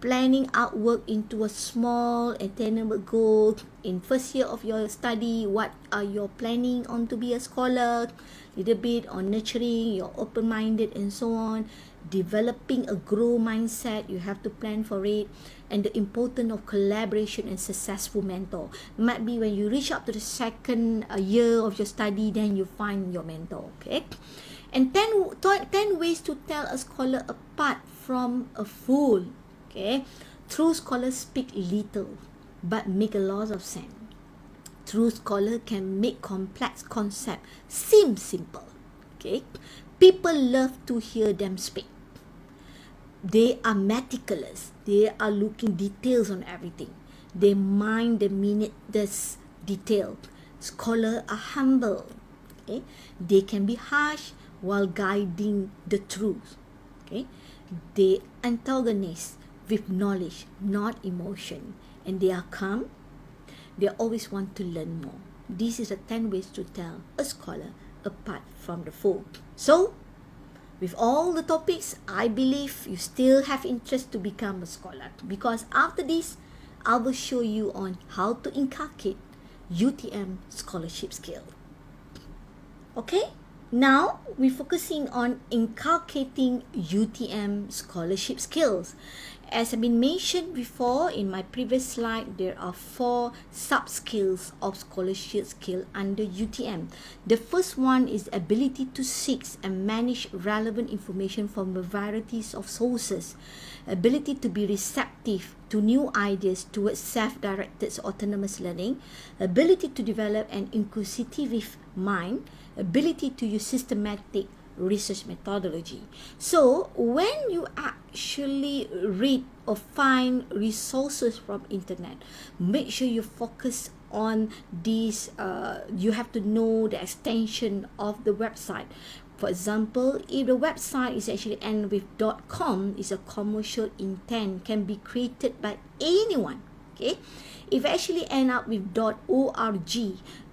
Planning out work into a small attainable goal in first year of your study. What are you planning on to be a scholar? Little bit on nurturing your open-minded and so on. Developing a grow mindset, you have to plan for it. And the importance of collaboration and successful mentor. Might be when you reach up to the second year of your study, then you find your mentor. Okay, and 10 ways to tell a scholar apart from a fool. Okay, true scholars speak little but make a lot of sense. True scholar can make complex concept seem simple. Okay, people love to hear them speak. They are meticulous. They are looking details on everything. They mind the minutest detail. Scholars are humble. Okay, they can be harsh while guiding the truth. Okay, they antagonize with knowledge, not emotion, and they are calm. They always want to learn more. This is the 10 ways to tell a scholar apart from the folk. So, with all the topics, I believe you still have interest to become a scholar, because after this, I will show you on how to inculcate UTM scholarship skill. Okay? Now, we're focusing on inculcating UTM scholarship skills. As I've been mentioned before in my previous slide, there are 4 sub-skills of scholarship skill under UTM. The first one is ability to seek and manage relevant information from a variety of sources. Ability to be receptive to new ideas towards self-directed autonomous learning. Ability to develop an inquisitive mind. Ability to use systematic research methodology. So when you actually read or find resources from internet, make sure you focus on these. You have to know the extension of the website. For example, if the website is actually end with .com, is a commercial intent, can be created by anyone. Okay, if actually end up with .org,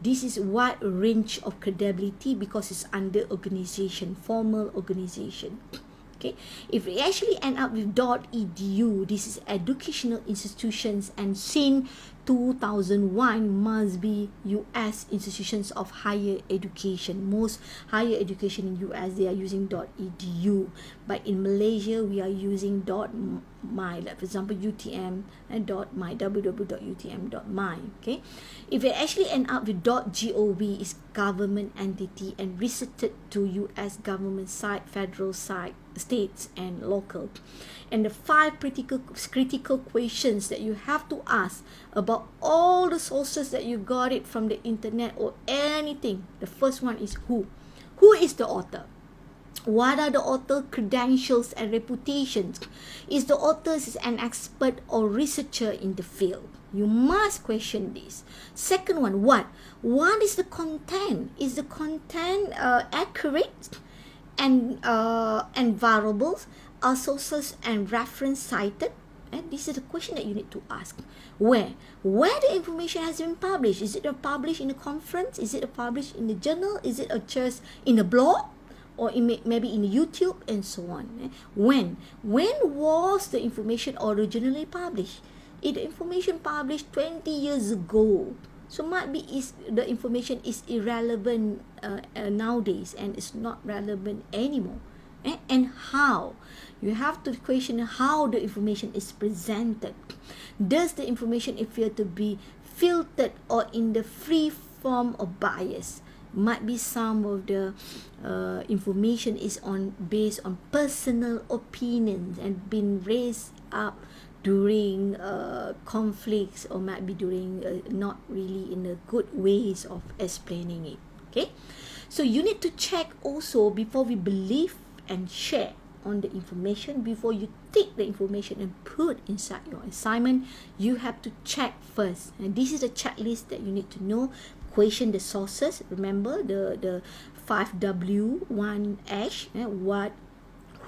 this is wide range of credibility because it's under organization, formal organization. Okay, if it actually end up with .edu, this is educational institutions, and since 2001 must be US institutions of higher education. Most higher education in US, they are using .edu, but in Malaysia we are using .my, like for example UTM and .my, www.utm.my. Okay, if it actually end up with .gov, is government entity and restricted to US government side, federal side, states and local. And the 5 critical questions that you have to ask about all the sources that you got it from the internet or anything. The first one is who. Who is the author? What are the author credentials and reputations? Is the author an expert or researcher in the field? You must question this. Second one, what? What is the content? Is the content accurate? And variables are sources and reference cited? And this is the question that you need to ask. Where the information has been published? Is it published in a conference? Is it published in a journal? Is it just in a blog? Or maybe in YouTube and so on. When was the information originally published? If the information published 20 years ago, so might be the information is irrelevant nowadays and it's not relevant anymore. And how? You have to question how the information is presented. Does the information appear to be filtered or in the free form of bias? Might be some of the information is based on personal opinions and been raised up during conflicts, or might be during not really in a good ways of explaining it. Okay, so you need to check also before we believe and share on the information. Before you take the information and put inside your assignment, you have to check first, and this is a checklist that you need to know. Question the sources. Remember the 5W1H. What,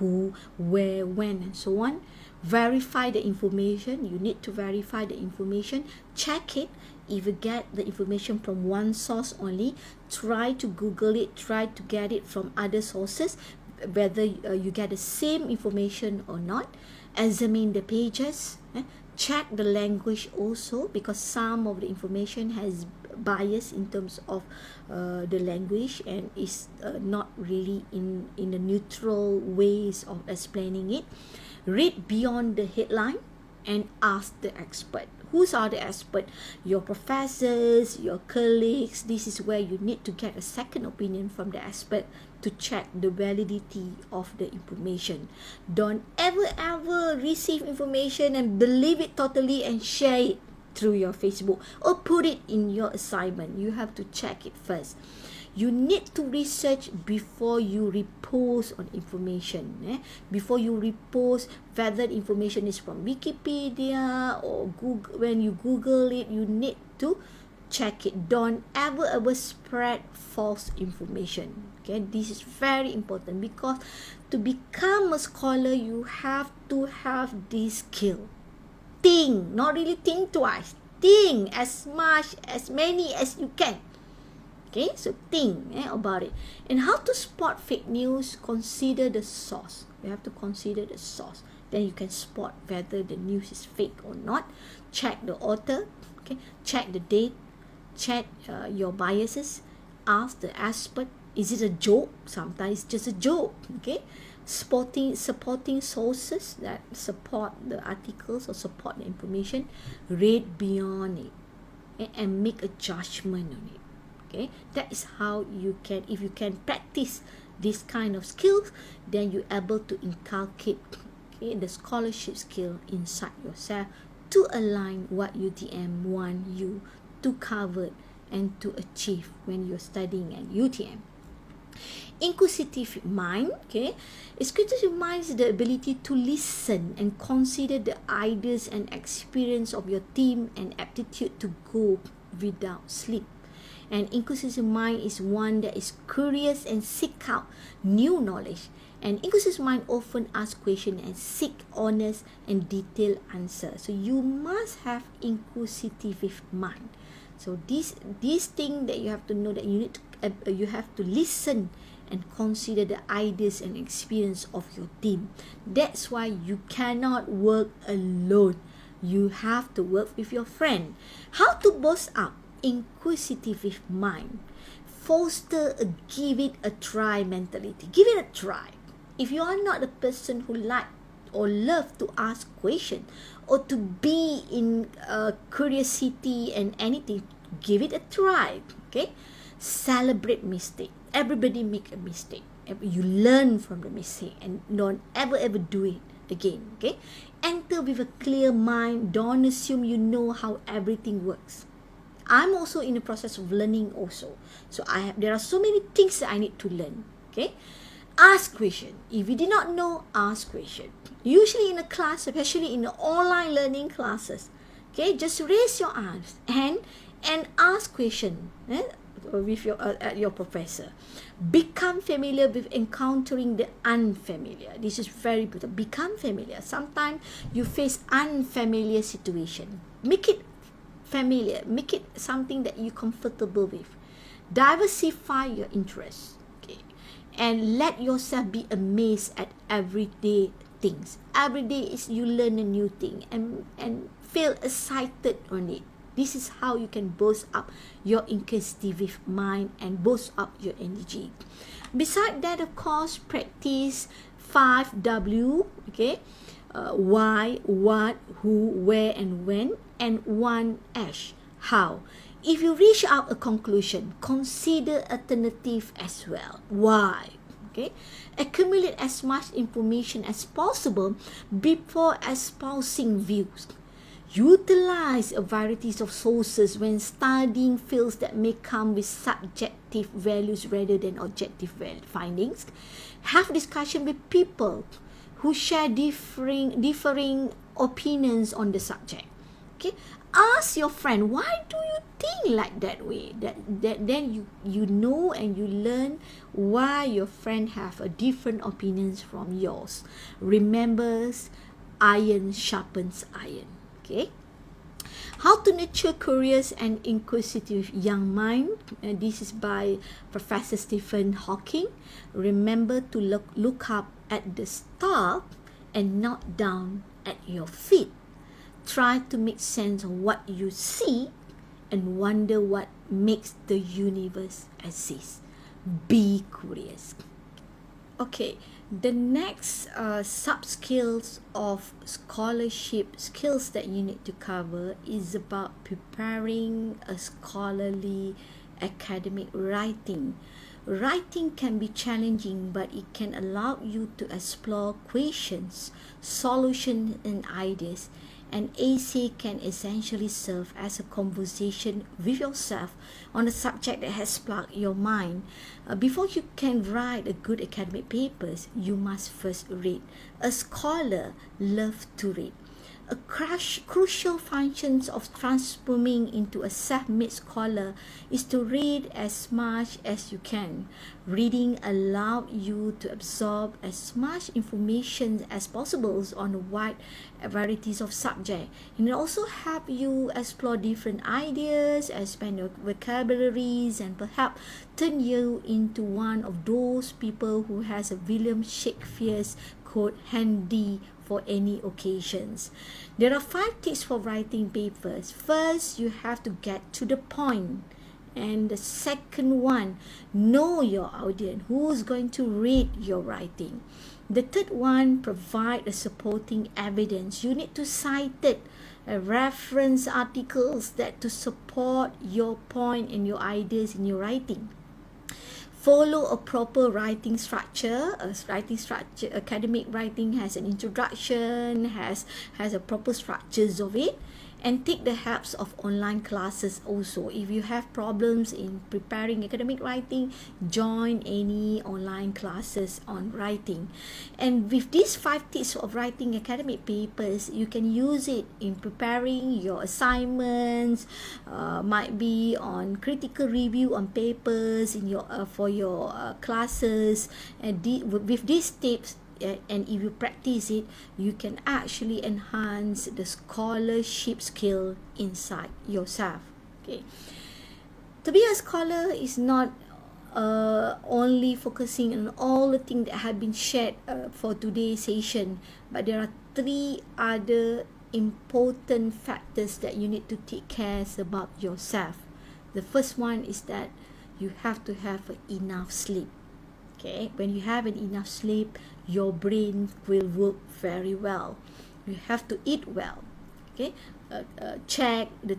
who, where, when, and so on. Verify the information. You need to verify the information. Check it. If you get the information from one source only, try to Google it, try to get it from other sources, whether you get the same information or not. Examine the pages. Check the language also, because some of the information has bias in terms of the language and is not really in the neutral ways of explaining it. Read beyond the headline and ask the expert. Who's are the expert? Your professors, your colleagues. This is where you need to get a second opinion from the expert to check the validity of the information. Don't ever receive information and believe it totally and share it through your Facebook or put it in your assignment. You have to check it first. You need to research before you repost on information. Before you repost, whether information is from Wikipedia or Google. When you Google it, you need to check it. Don't ever spread false information. Okay, this is very important, because to become a scholar, you have to have this skill. Think, not really think twice. Think as many as you can. Okay, so think about it. And how to spot fake news? Consider the source. You have to consider the source. Then you can spot whether the news is fake or not. Check the author. Okay, check the date. Check your biases. Ask the expert. Is it a joke? Sometimes it's just a joke. Okay, supporting sources that support the articles or support the information. Read beyond it and make a judgment on it. Okay, that is how you can, if you can practice this kind of skills, then you're able to inculcate the scholarship skill inside yourself to align what UTM want you to cover and to achieve when you're studying at UTM. Inquisitive mind. Okay, inquisitive mind is the ability to listen and consider the ideas and experience of your team, and aptitude to go without sleep. And inquisitive mind is one that is curious and seek out new knowledge. And inquisitive mind often ask questions and seek honest and detailed answers. So you must have inquisitive mind. So this thing that you have to know, that you need to, you have to listen and consider the ideas and experience of your team. That's why you cannot work alone. You have to work with your friend. How to boost up inquisitive mind? Foster a give it a try mentality. Give it a try. If you are not a person who like or love to ask questions or to be in curiosity and anything, give it a try. Okay, celebrate mistake. Everybody make a mistake. You learn from the mistake and don't ever do it again. Okay, enter with a clear mind. Don't assume you know how everything works. I'm also in the process of learning also. So there are so many things that I need to learn. Okay, ask question. If you did not know, ask question. Usually in a class, especially in the online learning classes, okay, just raise your arms and ask question with your professor. Become familiar with encountering the unfamiliar. This is very important. Become familiar. Sometimes you face unfamiliar situation. Make it familiar. Make it something that you're comfortable with. Diversify your interests. Okay, and let yourself be amazed at everyday things. Every day is you learn a new thing and feel excited on it. This is how you can boost up your inquisitive mind and boost up your energy. Beside that, of course, practice 5W. Okay, why, what, who, where, and when, and 1H, how. If you reach out a conclusion, consider alternative as well. Why? Okay, accumulate as much information as possible before espousing views. Utilize a variety of sources when studying fields that may come with subjective values rather than objective findings. Have discussion with people who share differing opinions on the subject. Okay, ask your friend, why do you think like that way? That then you know and you learn why your friend have a different opinions from yours. Remember, iron sharpens iron. Okay. How to Nurture Curious and Inquisitive Young Mind. This is by Professor Stephen Hawking. Remember to look up at the star and not down at your feet. Try to make sense of what you see and wonder what makes the universe exist. Be curious. Okay, the next sub-skills of scholarship skills that you need to cover is about preparing a scholarly academic writing. Writing can be challenging, but it can allow you to explore questions, solutions, and ideas. An essay can essentially serve as a conversation with yourself on a subject that has sparked your mind. Before you can write a good academic papers, you must first read. A scholar loves to read. A crucial function of transforming into a self-made scholar is to read as much as you can. Reading allows you to absorb as much information as possible on a wide varieties of subjects. And it also helps you explore different ideas, expand your vocabularies, and perhaps turn you into one of those people who has a William Shakespeare's quote handy for any occasions. There are 5 tips for writing papers. First, you have to get to the point. And the second one, know your audience, who's going to read your writing. The third one, provide a supporting evidence. You need to cite it, reference articles that to support your point and your ideas in your writing. Follow a proper writing structure. Academic writing has an introduction, has a proper structures of it, and take the helps of online classes also. If you have problems in preparing academic writing, join any online classes on writing. And with these 5 tips of writing academic papers, you can use it in preparing your assignments, might be on critical review on papers in your for your classes. And with these tips, and if you practice it, you can actually enhance the scholarship skill inside yourself. Okay, to be a scholar is not only focusing on all the things that have been shared for today's session, but there are 3 other important factors that you need to take care about yourself. The first one is that you have to have enough sleep. Okay, when you have enough sleep, your brain will work very well. You have to eat well. Okay, check the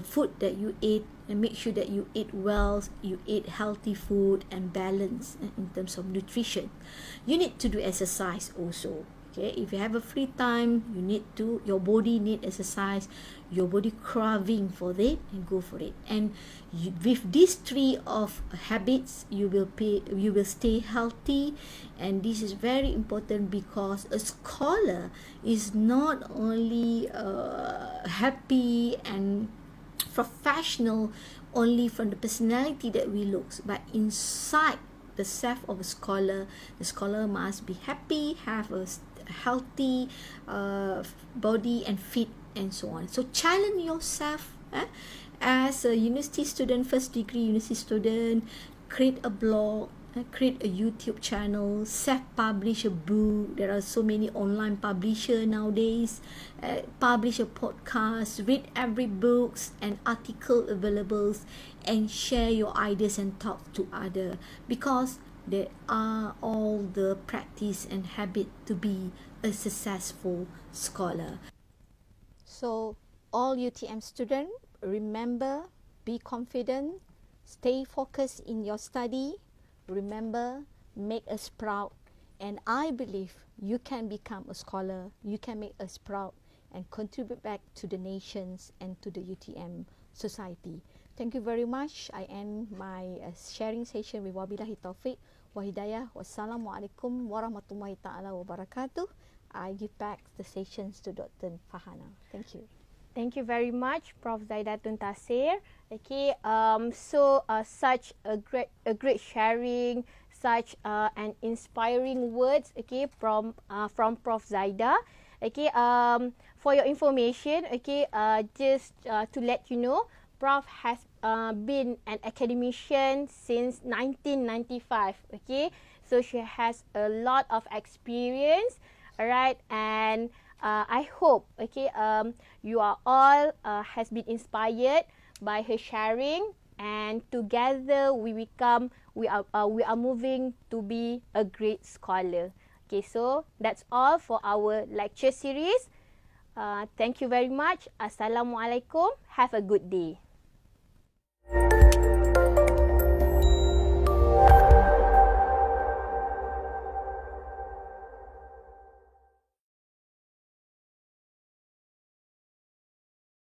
food that you eat and make sure that you eat well. You eat healthy food and balance in terms of nutrition. You need to do exercise also. Okay, if you have a free time, your body need exercise, your body craving for it, and go for it. And with these 3 of habits, you will stay healthy. And this is very important because a scholar is not only happy and professional only from the personality that we look, but inside the self of a scholar, the scholar must be happy, have a healthy body and fit and so on. So challenge yourself as a university student, first degree university student. Create a blog, create a YouTube channel, self-publish a book. There are so many online publisher nowadays. Publish a podcast, read every books and article available, and share your ideas and talk to other, because they are all the practice and habit to be a successful scholar. So all UTM students, remember, be confident, stay focused in your study. Remember, make us proud. And I believe you can become a scholar, you can make us proud and contribute back to the nations and to the UTM society. Thank you very much. I end my sharing session with wabillahi taufiq wa hidayah. Wassalamualaikum warahmatullahi ta'ala wabarakatuh. I give back the sessions to Dr. Fahana. Thank you. Thank you very much, Prof. Zaidatun Tasir. Okay, such a great sharing, such an inspiring words. Okay, from Prof. Zaida. Okay, for your information. Okay, just to let you know, Prof has been an academician since 1995. Okay, so she has a lot of experience. Alright, and I hope you are all has been inspired by her sharing, and together we are moving to be a great scholar. Okay, so that's all for our lecture series. Thank you very much. Assalamualaikum. Have a good day.